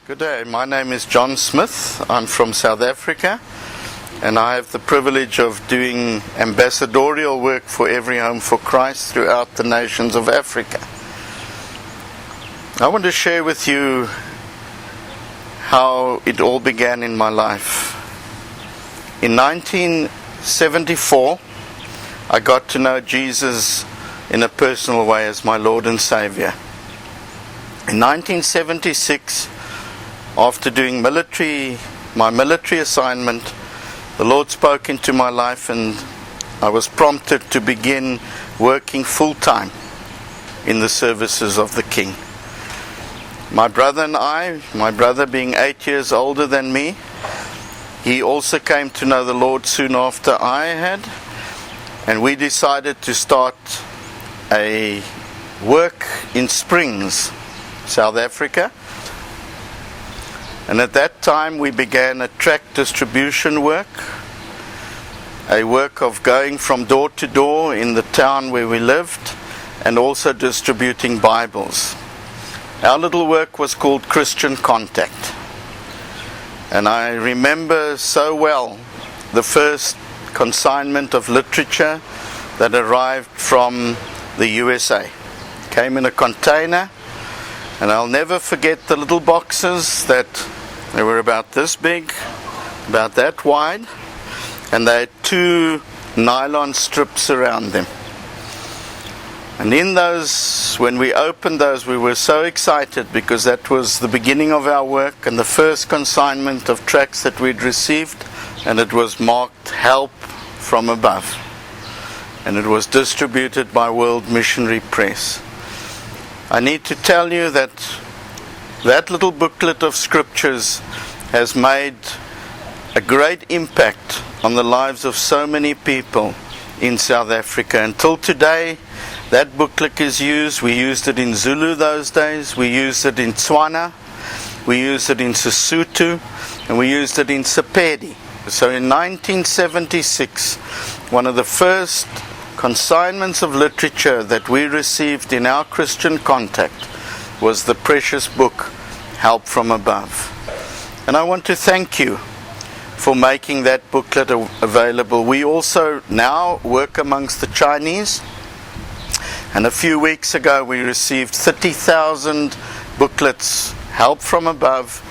Good day, my name is John Smith. I'm from South Africa, and I have the privilege of doing ambassadorial work for Every Home for Christ throughout the nations of Africa. I want to share with you how it all began in my life. In 1974, I got to know Jesus in a personal way as my Lord and Savior. In 1976, after doing my military assignment, the Lord spoke into my life and I was prompted to begin working full-time in the services of the King. My brother and I, my brother being 8 years older than me, he also came to know the Lord soon after I had, and we decided to start a work in Springs, South Africa. And at that time we began a tract distribution work, a work of going from door to door in the town where we lived, and also distributing Bibles. Our little work was called Christian Contact. And I remember so well the first consignment of literature that arrived from the USA. It came in a container, and I'll never forget the little boxes that they were about this big, about that wide, and they had 2 nylon strips around them. And in those, when we opened those, we were so excited because that was the beginning of our work and the first consignment of tracts that we'd received, and it was marked Help from Above. And it was distributed by World Missionary Press. I need to tell you that that little booklet of scriptures has made a great impact on the lives of so many people in South Africa. Until today, that booklet is used. We used it in Zulu those days, we used it in Tswana, we used it in Sesotho, and we used it in Sepedi. So in 1976, one of the first consignments of literature that we received in our Christian Contact was the precious book Help from Above. And I want to thank you for making that booklet available. We also now work amongst the Chinese, and a few weeks ago we received 30,000 booklets Help from Above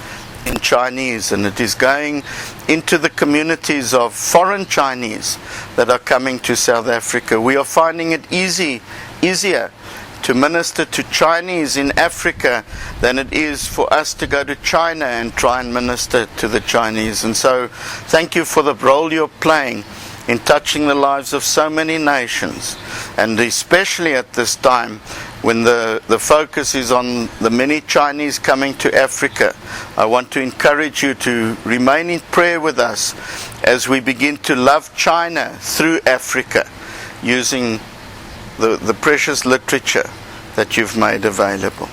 in Chinese, and it is going into the communities of foreign Chinese that are coming to South Africa. We are finding it easier to minister to Chinese in Africa than it is for us to go to China and try and minister to the Chinese. And so thank you for the role you're playing in touching the lives of so many nations, and especially at this time when the focus is on the many Chinese coming to Africa. I want to encourage you to remain in prayer with us as we begin to love China through Africa, using the precious literature that you've made available.